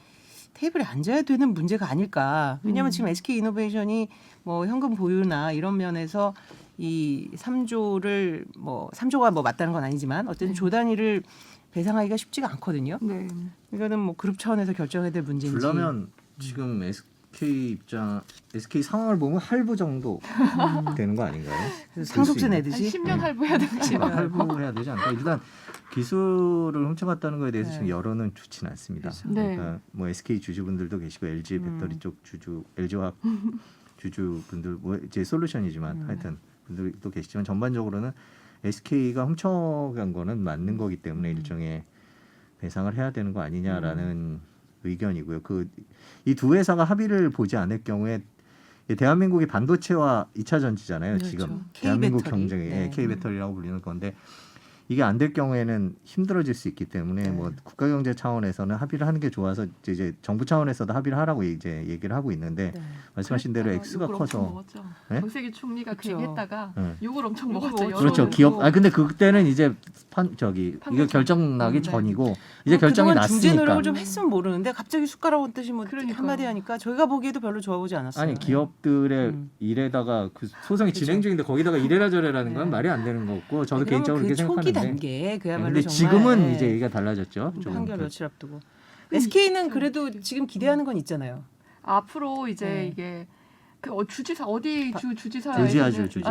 테이블에 앉아야 되는 문제가 아닐까. 왜냐하면 지금 SK이노베이션이 뭐 현금 보유나 이런 면에서 이 3조를 뭐 3조가 뭐 맞다는 건 아니지만 어쨌든 조 단위를 배상하기가 쉽지가 않거든요. 네. 이거는 뭐 그룹 차원에서 결정해야 될 문제인지. 그러면 지금 SK 상황을 보면 할부 정도 되는 거 아닌가요? 상속세 한 내듯이. 10년 할부해야 되나요? 할부해야 되지 않을까? 일단 기술을 훔쳐갔다는 거에 대해서 네. 지금 여론은 좋지는 않습니다. 그렇죠. 네. 그러니까 뭐 SK 주주분들도 계시고 LG 배터리 쪽 주주, LG화학 주주분들 뭐 이제 솔루션이지만 하여튼 분들도 계시지만 전반적으로는 SK가 훔쳐간 거는 맞는 거기 때문에 일종의 배상을 해야 되는 거 아니냐라는 의견이고요. 이 두 회사가 합의를 보지 않을 경우에 대한민국이 반도체와 2차 전지잖아요. 그렇죠. 지금 K 대한민국 배터리. 경쟁에 네. K 배터리라고 불리는 건데 이게 안 될 경우에는 힘들어질 수 있기 때문에 네. 뭐 국가 경제 차원에서는 합의를 하는 게 좋아서 이제 정부 차원에서도 합의를 하라고 이제 얘기를 하고 있는데 네. 말씀하신 대로 그랬다가 액수가 욕을 엄청 커서 먹었죠. 네? 정세기 총리가 그 그렇죠. 얘기했다가 네. 욕을 엄청 욕을 먹었죠. 먹었죠. 그렇죠. 여론은. 기업 근데 그때는 이제 이거 판결 결정 나기 네. 전이고 이제 결정이 그동안 중재 났으니까 노력을 좀 했으면 모르는데 갑자기 숟가락 얹듯이 뭐 그러니까요. 한마디 하니까 저희가 보기에도 별로 좋아 보지 않았어요. 아니 기업들의 음. 일에다가 그 소송이 그렇죠. 진행 중인데 거기다가 이래라 저래라는 건 네. 말이 안 되는 거고 저도 그러면 개인적으로 그 그렇게 초기 생각하는데 단계 그야말로 근데 정말 지금은 예. 이제 얘기가 달라졌죠. 조금 한결 더. 며칠 앞두고 SK는 그래도 지금 기대하는 건 있잖아요. 앞으로 이제 네. 이게 그 주지사 어디 주지사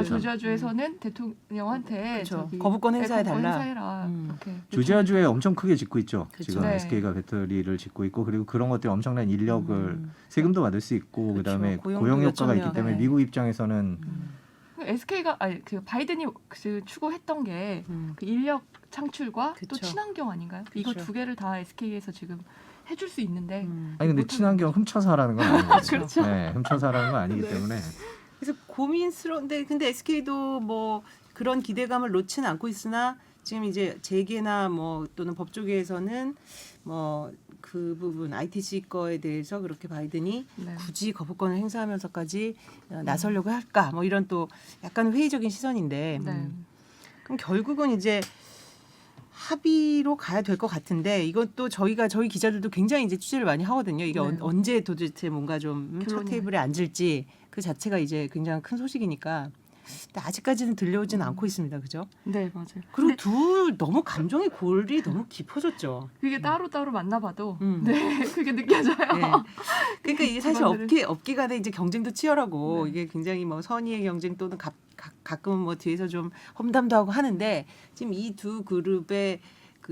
조지아주에서는 대통령한테 그렇죠. 저기 거부권 행사해 거부권 달라. 행사해라. 이렇게 조지아주에 엄청 크게 짓고 있죠. 그렇죠. 지금 네. SK가 배터리를 짓고 있고 그리고 그런 것들이 엄청난 인력을 세금도 받을 수 있고 그렇죠. 그다음에 고용도 고용 효과가 몇천 있기 명. 때문에 네. 미국 입장에서는 SK가 그 바이든이 그 추구했던 게 그 인력 창출과 또 그쵸. 친환경 아닌가요? 이거 그쵸. 두 개를 다 SK에서 지금 해줄 수 있는데 아니 근데 못하는 친환경 훔쳐서 하라는 건 아니거든요. 그렇죠. 네, 훔쳐서 하라는 건 아니기 네. 때문에 그래서 고민스러운데 근데 SK도 뭐 그런 기대감을 놓지는 않고 있으나 지금 이제 재계나 뭐 또는 법조계에서는 뭐 그 부분 ITC 거에 대해서 그렇게 바이든이 네. 굳이 거부권을 행사하면서까지 나서려고 할까 뭐 이런 또 약간 회의적인 시선인데 네. 그럼 결국은 이제 합의로 가야 될 것 같은데 이것도 저희 기자들도 굉장히 이제 취재를 많이 하거든요. 이게 네. 언제 도대체 뭔가 좀 첫 결론이 테이블에 앉을지 그 자체가 이제 굉장히 큰 소식이니까 근데 아직까지는 들려오지는 않고 있습니다. 그죠? 네, 맞아요. 그리고 근데 둘 너무 감정의 골이 너무 깊어졌죠. 그게 따로 만나봐도 음. 네, 그게 느껴져요. 네. 그러니까 이게 사실 그분들은- 업계 간의 이제 경쟁도 치열하고 네. 이게 굉장히 뭐 선의의 경쟁 또는 가끔은 뭐 뒤에서 좀 험담도 하고 하는데 지금 이 두 그룹의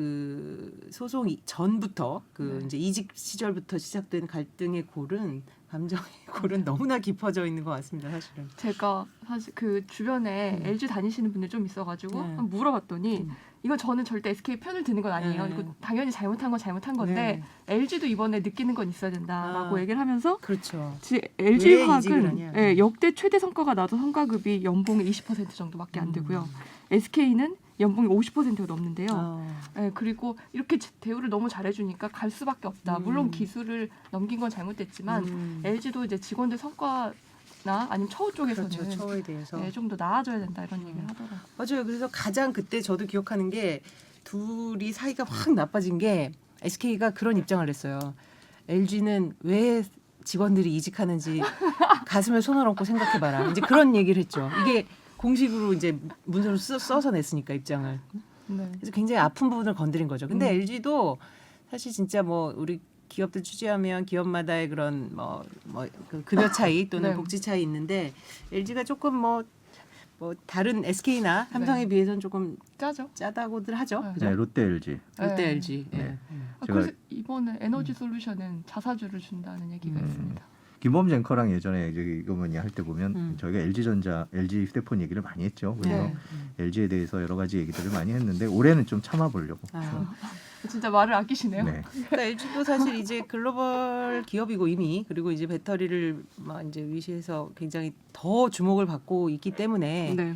그 소송 전부터 그 네. 이제 이직 시절부터 시작된 갈등의 골은 감정의 골은 너무나 깊어져 있는 것 같습니다. 사실은. 제가 사실 그 주변에 LG 다니시는 분들 좀 있어가지고 네. 한번 물어봤더니 이건 저는 절대 SK 편을 드는 건 아니에요. 네. 이거 당연히 잘못한 건 잘못한 건데 네. LG도 이번에 느끼는 건 있어야 된다라고 아. 얘기를 하면서 그렇죠. LG 왜 이직을 화학은 하냐. 예, 역대 최대 성과가 나도 성과급이 연봉의 20% 정도밖에 안 되고요. SK는 연봉이 50%가 넘는데요. 예, 그리고 이렇게 대우를 너무 잘해주니까 갈 수밖에 없다. 물론 기술을 넘긴 건 잘못됐지만 LG도 이제 직원들 성과나 아니면 처우 쪽에서는 그렇죠. 처우에 대해서. 네, 좀 더 나아져야 된다 이런 얘기를 하더라고요. 맞아요. 그래서 가장 그때 저도 기억하는 게 둘이 사이가 확 나빠진 게 SK가 그런 입장을 냈어요. LG는 왜 직원들이 이직하는지 가슴에 손을 얹고 생각해봐라. 이제 그런 얘기를 했죠. 이게 공식으로 이제 문서로 써서 냈으니까 입장을. 네. 그래서 굉장히 아픈 부분을 건드린 거죠. 근데 LG도 사실 진짜 뭐 우리 기업들 취재하면 기업마다의 그런 그 급여 차이 또는 네. 복지 차이 있는데 LG가 조금 뭐 다른 SK나 삼성에 비해서는 조금 짜죠. 짜다고들 하죠. 네. 그죠? 네, 롯데 LG. 롯데 네. LG. 예. 네. 아, 제가- 그래서 이번에 에너지 솔루션은 자사주를 준다는 얘기가 있습니다. 김범 앵커랑 예전에 이제 이거 뭐냐 할 때 보면 저희가 LG전자, LG 휴대폰 얘기를 많이 했죠. 그래서 네. LG에 대해서 여러 가지 얘기들을 많이 했는데 올해는 좀 참아보려고. 아, 진짜 말을 아끼시네요. 네. 그러니까 LG도 사실 이제 글로벌 기업이고 이미 그리고 이제 배터리를 막 이제 위시해서 굉장히 더 주목을 받고 있기 때문에 네.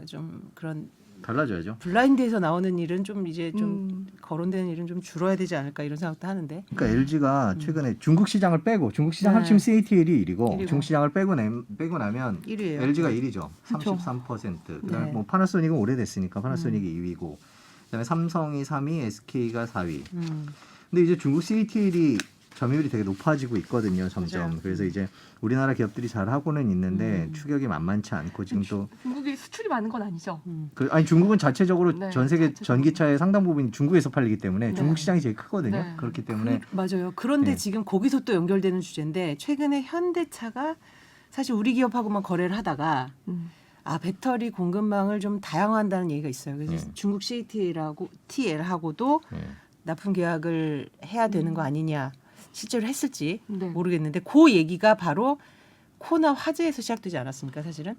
좀 그런 달라져야죠. 블라인드에서 나오는 일은 좀 이제 좀 음. 거론되는 일은 좀 줄어야 되지 않을까 이런 생각도 하는데. 그러니까 LG가 최근에 중국 시장을 빼고 중국 시장 네. 합치면 CATL이 1위고 일이고. 중국 시장을 빼고 나면 1위예요. LG가 1위죠. 그쵸. 33%. 그다음에 네. 뭐 파나소닉은 오래됐으니까 파나소닉이 2위고 그다음에 삼성이 3위, SK가 4위. 근데 이제 중국 CATL이 점유율이 되게 높아지고 있거든요, 점점. 맞아요. 그래서 이제 우리나라 기업들이 잘 하고는 있는데 추격이 만만치 않고 지금 또 중국이 수출이 많은 건 아니죠. 아니 중국은 자체적으로 네, 전 세계 자체적으로. 전기차의 상당 부분이 중국에서 팔리기 때문에 네. 중국 시장이 제일 크거든요. 네. 그렇기 때문에 맞아요. 그런데 네. 지금 거기서 또 연결되는 주제인데 최근에 현대차가 사실 우리 기업하고만 거래를 하다가 아 배터리 공급망을 좀 다양화한다는 얘기가 있어요. 그래서 네. 중국 TL하고도 네. 납품 계약을 해야 되는 거 아니냐 실제로 했을지 네. 모르겠는데 그 얘기가 바로 코나 화재에서 시작되지 않았습니까? 사실은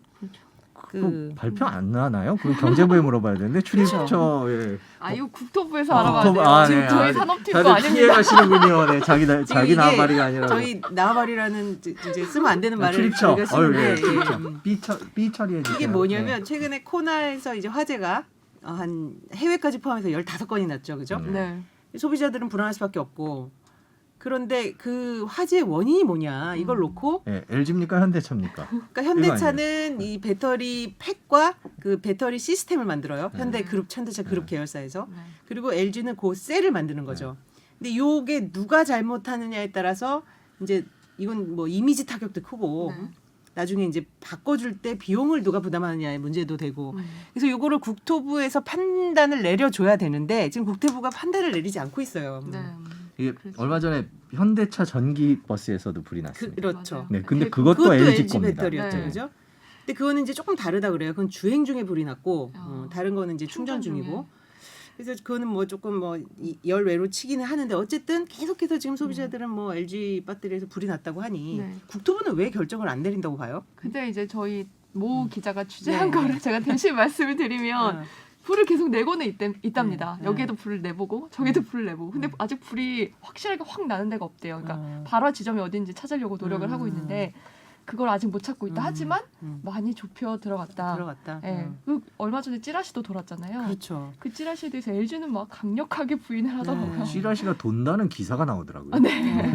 그 발표 안 하나요? 그 경제부에 물어봐야 되는데 출입처에 아 이거 국토부에서 어, 알아봐야 국토부- 돼요. 아, 지금 네, 저희 아, 산업팀도 다들 아닙니다. 피해가시는군요. 네, 자기 지금 자기 이게 나발이가 아니라 저희 나와버리라는 이제 쓰면 안 되는 말을 출입처. 저희가 쓰는데 네, 예. 출입처. B 처리해 주세요. 이게 뭐냐면 최근에 코나에서 이제 화재가 한 해외까지 포함해서 15건이 났죠. 그죠? 네. 소비자들은 불안할 수밖에 없고 그런데 그 화재의 원인이 뭐냐 이걸 놓고 네, LG입니까 현대차입니까? 그러니까 현대차는 이 배터리 팩과 그 배터리 시스템을 만들어요. 현대차 그룹 계열사에서. 네. 그리고 LG는 그 셀을 만드는 거죠. 근데 요게 누가 잘못하느냐에 따라서 이제 이건 뭐 이미지 타격도 크고 네. 나중에 이제 바꿔줄 때 비용을 누가 부담하느냐의 문제도 되고 그래서 요거를 국토부에서 판단을 내려줘야 되는데 지금 국토부가 판단을 내리지 않고 있어요. 네. 이게 그렇죠. 얼마 전에 현대차 전기 버스에서도 불이 났습니다. 그렇죠. 맞아요. 네, 근데 그- 그것도 LG LG 겁니다. 배터리였죠, 네. 그죠? 근데 그거는 이제 조금 다르다 그래요. 그건 주행 중에 불이 났고 어. 다른 거는 이제 충전 충전 중이고. 그래서 그거는 뭐 조금 뭐 열외로 치기는 하는데 어쨌든 계속해서 지금 소비자들은 뭐 LG 배터리에서 불이 났다고 하니 네. 국토부는 왜 결정을 안 내린다고 봐요? 근데 이제 저희 모 기자가 취재한 네. 거를 제가 대신 말씀을 드리면 어. 불을 계속 내고는 있답니다. 네. 여기에도 불을 내보고 저기도 불을 내보고. 근데 아직 불이 확실하게 확 나는 데가 없대요. 그러니까 발화 지점이 어딘지 찾으려고 노력을 하고 있는데 그걸 아직 못 찾고 있다. 하지만 많이 좁혀 들어갔다. 들어갔다. 예. 그 얼마 전에 찌라시도 돌았잖아요. 그렇죠. 그 찌라시에 대해서 LG는 막 강력하게 부인을 하더라고요. 네. 찌라시가 돈다는 기사가 나오더라고요. 네.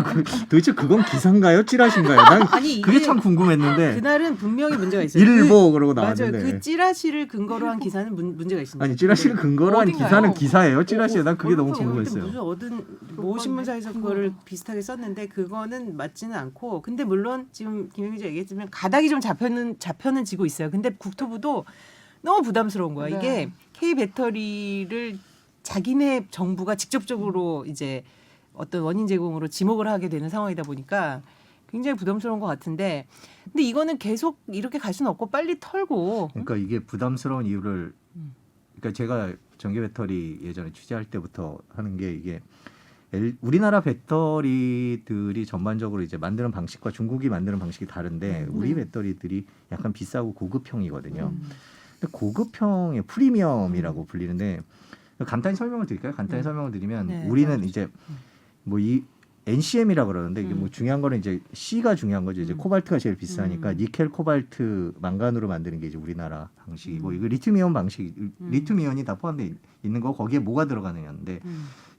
도대체 그건 기사인가요? 찌라시인가요? 난 아니 그게 이게 참 궁금했는데 그날은 분명히 문제가 있어요. 일보 그러고 맞아요. 나왔는데 그 찌라시를 근거로 한 기사는 문제가 있습니다. 아니 찌라시를 근거로 한 어딘가요? 기사는 기사예요. 찌라시에 난 그게 너무 어디서 궁금했어요. 무슨 어든 모 신문사에서 그거를 비슷하게 썼는데 그거는 맞지는 않고 근데 물론 지금 김영 기자 얘기했지만 가닥이 좀 잡혀는 지고 있어요. 근데 국토부도 너무 부담스러운 거야. 네. 이게 K 배터리를 자기네 정부가 직접적으로 이제 어떤 원인 제공으로 지목을 하게 되는 상황이다 보니까 굉장히 부담스러운 것 같은데 근데 이거는 계속 이렇게 갈 수는 없고 빨리 털고 그러니까 이게 부담스러운 이유를 그러니까 제가 전기 배터리 예전에 취재할 때부터 하는 게 이게 우리나라 배터리들이 전반적으로 이제 만드는 방식과 중국이 만드는 방식이 다른데 우리 배터리들이 약간 비싸고 고급형이거든요. 근데 고급형의 프리미엄이라고 불리는데 간단히 설명을 드릴까요? 간단히 설명을 드리면 네, 우리는 이제 뭐 이 NCM이라 그러는데 이게 뭐 중요한 거는 이제 C가 중요한 거죠. 이제 코발트가 제일 비싸니까 니켈, 코발트, 망간으로 만드는 게 이제 우리나라 방식이고 이거 리튬이온 방식, 리튬이온이 다 포함되어 있는 거 거기에 뭐가 들어가느냐인데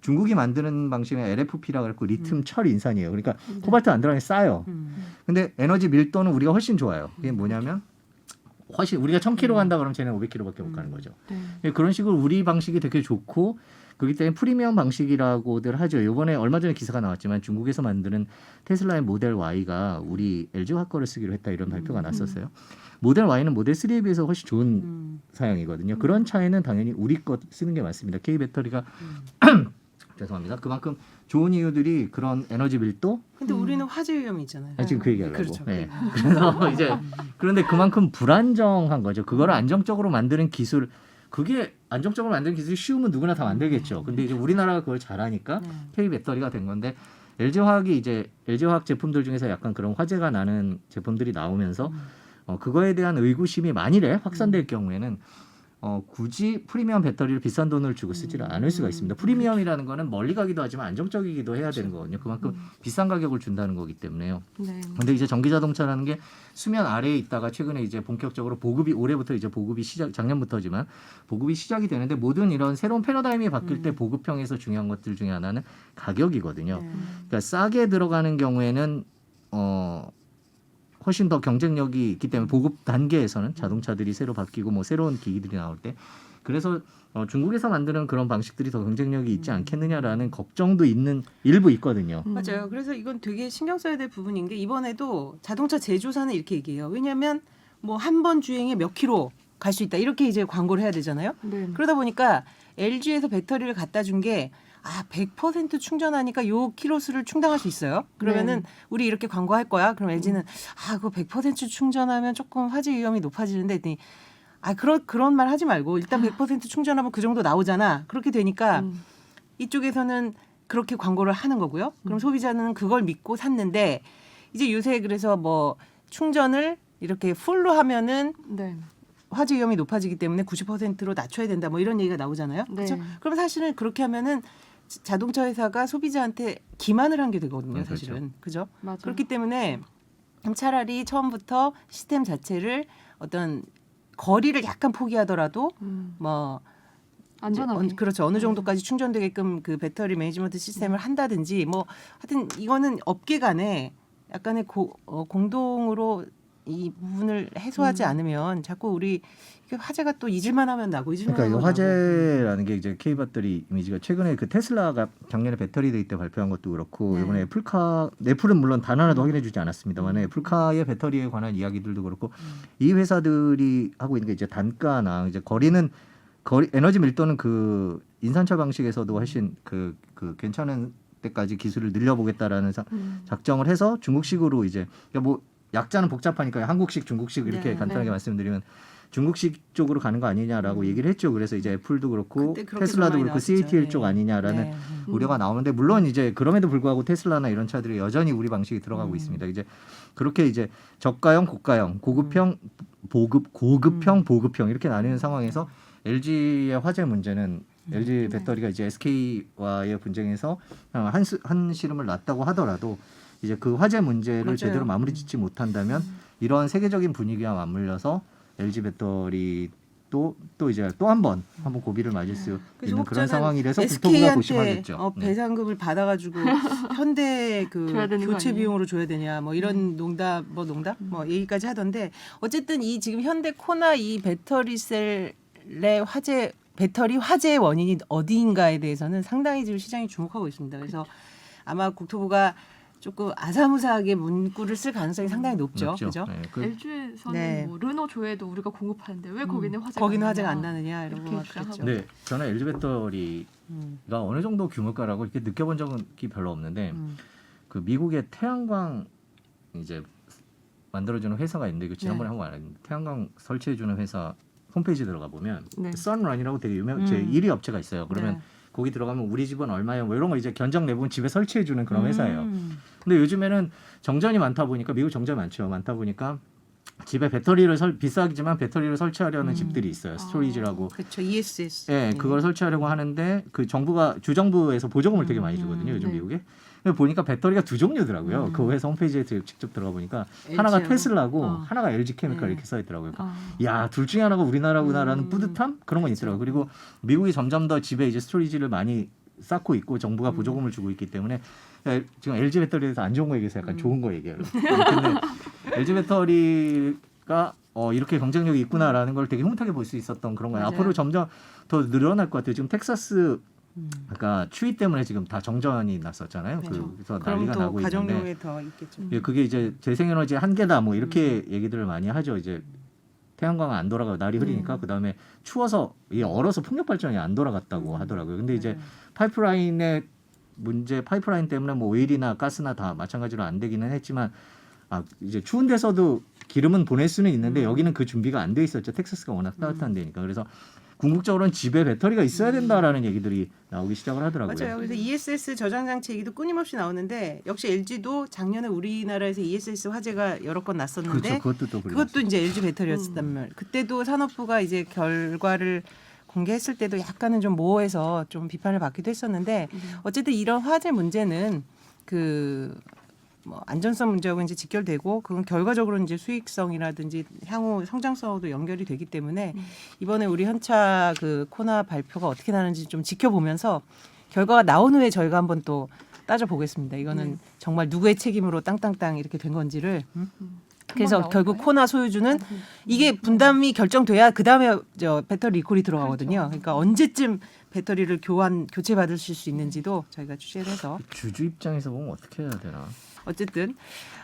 중국이 만드는 방식은 LFP라 그랬고 리튬 철 인산이에요. 그러니까 코발트 안 들어가니 싸요. 근데 에너지 밀도는 우리가 훨씬 좋아요. 이게 뭐냐면 훨씬 우리가 1000km 간다 그러면 쟤는 500km밖에 못 가는 거죠. 네. 그런 식으로 우리 방식이 되게 좋고 그렇기 때문에 프리미엄 방식이라고들 하죠. 이번에 얼마 전에 기사가 나왔지만 중국에서 만드는 테슬라의 모델 Y가 우리 LG화학 거를 쓰기로 했다 이런 발표가 났었어요. 모델 Y는 모델 3에 비해서 훨씬 좋은 사양이거든요. 그런 차이는 당연히 우리 것 쓰는 게 맞습니다. K 배터리가 죄송합니다. 그만큼 좋은 이유들이 그런 에너지 밀도. 근데 우리는 화재 위험이 있잖아요. 지금 그 얘기하려고. 그렇죠. 네. 그래서 이제 그런데 그만큼 불안정한 거죠. 그거를 안정적으로 만드는 기술. 그게 안정적으로 만드는 기술이 쉬우면 누구나 다 만들겠죠. 근데 이제 우리나라가 그걸 잘하니까 K 배터리가 된 건데 LG화학이 이제 LG화학 제품들 중에서 약간 그런 화재가 나는 제품들이 나오면서 그거에 대한 의구심이 만일에 확산될 경우에는 굳이 프리미엄 배터리를 비싼 돈을 주고 쓰지를 않을 수가 있습니다. 프리미엄이라는 거는 멀리 가기도 하지만 안정적이기도 해야 되는 거거든요. 그만큼 비싼 가격을 준다는 거기 때문에요. 네. 근데 이제 전기 자동차라는 게 수면 아래에 있다가 최근에 이제 본격적으로 보급이 올해부터 이제 보급이 작년부터지만 보급이 시작이 되는데 모든 이런 새로운 패러다임이 바뀔 때 보급형에서 중요한 것들 중에 하나는 가격이거든요. 그러니까 싸게 들어가는 경우에는 훨씬 더 경쟁력이 있기 때문에 보급 단계에서는 자동차들이 새로 바뀌고 뭐 새로운 기기들이 나올 때 그래서 중국에서 만드는 그런 방식들이 더 경쟁력이 있지 않겠느냐라는 걱정도 일부 있거든요. 맞아요. 그래서 이건 되게 신경 써야 될 부분인 게 이번에도 자동차 제조사는 이렇게 얘기해요. 왜냐하면 뭐 한 번 주행에 몇 킬로 갈 수 있다 이렇게 이제 광고를 해야 되잖아요. 네. 그러다 보니까 LG에서 배터리를 갖다 준 게 100% 충전하니까 요 킬로수를 충당할 수 있어요. 그러면은 우리 이렇게 광고할 거야. 그럼 LG는 그거 100% 충전하면 조금 화재 위험이 높아지는데 했더니 그런 말 하지 말고 일단 100% 충전하면 그 정도 나오잖아. 그렇게 되니까 이쪽에서는 그렇게 광고를 하는 거고요. 그럼 소비자는 그걸 믿고 샀는데 이제 요새 그래서 뭐 충전을 이렇게 풀로 하면은 네. 화재 위험이 높아지기 때문에 90%로 낮춰야 된다. 뭐 이런 얘기가 나오잖아요. 네. 그렇죠? 그럼 사실은 그렇게 하면은 자동차 회사가 소비자한테 기만을 한 게 되거든요. 사실은. 그죠? 맞아요. 그렇기 때문에 차라리 처음부터 시스템 자체를 어떤 거리를 약간 포기하더라도 뭐 안전하게. 그렇죠. 어느 정도까지 충전되게끔 그 배터리 매니지먼트 시스템을 한다든지 뭐 하여튼 이거는 업계 간에 약간의 공동으로 이 부분을 해소하지 않으면 자꾸 우리 이게 화재가 또 잊을만 하면 나고 잊을만 그러니까 이 하면 화재라는 게 이제 K 배터리 이미지가 최근에 그 테슬라가 작년에 배터리 데이 때 발표한 것도 그렇고 네. 이번에 애플은 물론 단 하나도 확인해주지 않았습니다만 애플카의 배터리에 관한 이야기들도 그렇고 이 회사들이 하고 있는 게 이제 단가나 이제 에너지 밀도는 그 인산철 방식에서도 훨씬 그 괜찮은 때까지 기술을 늘려보겠다라는 작정을 해서 중국식으로 이제 그러니까 뭐 약자는 복잡하니까 한국식, 중국식 이렇게 네, 간단하게 네. 말씀드리면 중국식 쪽으로 가는 거 아니냐라고 얘기를 했죠. 그래서 이제 애플도 그렇고 그때 그렇게 테슬라도 많이 그렇고 나왔었죠. CATL 쪽 아니냐라는 네. 우려가 나오는데 물론 이제 그럼에도 불구하고 테슬라나 이런 차들이 여전히 우리 방식이 들어가고 있습니다. 이제 그렇게 이제 저가형, 고가형, 고급형, 고급형, 보급형 이렇게 나뉘는 상황에서 LG의 화재 문제는 LG 배터리가 이제 SK와의 분쟁에서 한 시름을 놨다고 하더라도 이제 그 화재 문제를 맞아요. 제대로 마무리 짓지 못한다면 이런 세계적인 분위기와 맞물려서 LG 배터리 또 이제 또 한 번 고비를 맞을 수 그래서 있는 그런 혹자는 상황이라서 국토부가 SK한테 고심하겠죠. 네. 배상금을 받아가지고 현대 줘야 되는 거 교체 아니에요? 비용으로 줘야 되냐 뭐 이런 농담 뭐 얘기까지 하던데 어쨌든 이 지금 현대 코나 이 배터리 화재의 원인이 어디인가에 대해서는 상당히 지금 시장이 주목하고 있습니다. 그래서 아마 국토부가 조금 아사무사하게 문구를 쓸 가능성이 상당히 높죠. 그죠? 네, LG에서는 네. 뭐 르노 조에도 우리가 공급하는데 왜 거기는 화재가 안 나느냐 이런 이렇게 거 주장하고. 같겠죠. 네, 저는 LG 배터리가 어느 정도 규모가라고 이렇게 느껴본 적은 별로 없는데 그 미국의 태양광 이제 만들어주는 회사가 있는데 이거 지난번에 한번 알았는데 태양광 설치해주는 회사 홈페이지 들어가 보면 네. 선런이라고 되게 유명 제 1위 업체가 있어요. 그러면 네. 거기 들어가면 우리 집은 얼마예요? 뭐 이런 거 이제 견적 내보면 집에 설치해 주는 그런 회사예요. 음. 근데 요즘에는 정전이 많다 보니까 미국 정전 많다 보니까 집에 배터리를 비싸지만 배터리를 설치하려는 집들이 있어요. 스토리지라고. 그렇죠. ESS. 예, 그걸 설치하려고 하는데 그 정부가 주정부에서 보조금을 되게 많이 주거든요. 요즘 네. 미국에. 근데 보니까 배터리가 두 종류더라고요. 그 회사 홈페이지에 직접 들어가 보니까 하나가 LG 하고. 테슬라고 어. 하나가 LG 케미칼 네. 이렇게 써 있더라고요. 아. 야, 둘 중에 하나가 우리나라구나라는 뿌듯함 그런 건 있더라고요. 그리고 미국이 점점 더 집에 이제 스토리지를 많이 쌓고 있고 정부가 보조금을 주고 있기 때문에 지금 LG 배터리에 대해서 안 좋은 거 얘기해서 약간 좋은 거 얘기해요. 근데 LG 배터리가 이렇게 경쟁력이 있구나라는 걸 되게 흐뭇하게 볼 수 있었던 그런 거예요. 맞아요. 앞으로 점점 더 늘어날 것 같아요. 지금 텍사스 아까 추위 때문에 지금 다 정전이 났었잖아요. 그렇죠. 그래서 그럼 난리가 또 나고 있는데 가정용에 더 있겠죠. 예, 그게 이제 재생에너지 한계다 뭐 이렇게 얘기들을 많이 하죠. 이제 태양광은 안 돌아가고 날이 흐리니까 그다음에 추워서 이게 얼어서 풍력 발전이 안 돌아갔다고 하더라고요. 근데 이제 파이프라인의 문제, 파이프라인 때문에 뭐 오일이나 가스나 다 마찬가지로 안 되기는 했지만 이제 추운 데서도 기름은 보낼 수는 있는데 여기는 그 준비가 안 돼 있었죠. 텍사스가 워낙 따뜻한 데니까. 그래서 궁극적으로는 집에 배터리가 있어야 된다라는 얘기들이 나오기 시작을 하더라고요. 맞아요. 그래서 ESS 저장 장치 얘기도 끊임없이 나오는데 역시 LG도 작년에 우리나라에서 ESS 화재가 여러 건 났었는데 그렇죠. 그것도 또 그것도 이제 LG 배터리였단 말. 그때도 산업부가 이제 결과를 공개했을 때도 약간은 좀 모호해서 좀 비판을 받기도 했었는데 어쨌든 이런 화재 문제는 뭐 안전성 문제하고 이제 직결되고 그건 결과적으로 이제 수익성이라든지 향후 성장성으로도 연결이 되기 때문에 이번에 우리 현차 그 코나 발표가 어떻게 나는지 좀 지켜보면서 결과가 나온 후에 저희가 한번 또 따져보겠습니다. 이거는 정말 누구의 책임으로 땅땅땅 이렇게 된 건지를. 그래서 나올까요? 결국 코나 소유주는 이게 분담이 결정돼야 그 다음에 배터리 리콜이 들어가거든요. 그러니까 언제쯤 배터리를 교체 받으실 수 있는지도 저희가 취재를 해서 주주 입장에서 보면 어떻게 해야 되나? 어쨌든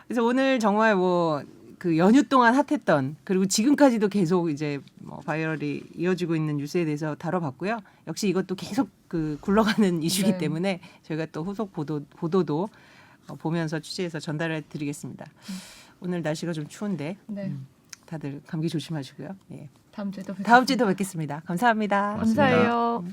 그래서 오늘 정말 뭐 그 연휴 동안 핫했던 그리고 지금까지도 계속 이제 뭐 바이럴이 이어지고 있는 뉴스에 대해서 다뤄봤고요. 역시 이것도 계속 그 굴러가는 이슈이기 네. 때문에 저희가 또 후속 보도도 보면서 취재해서 전달해 드리겠습니다. 오늘 날씨가 좀 추운데 네. 다들 감기 조심하시고요. 예. 다음 주에도 뵙겠습니다. 다음 주에 또 뵙겠습니다. 감사합니다. 고맙습니다. 감사해요.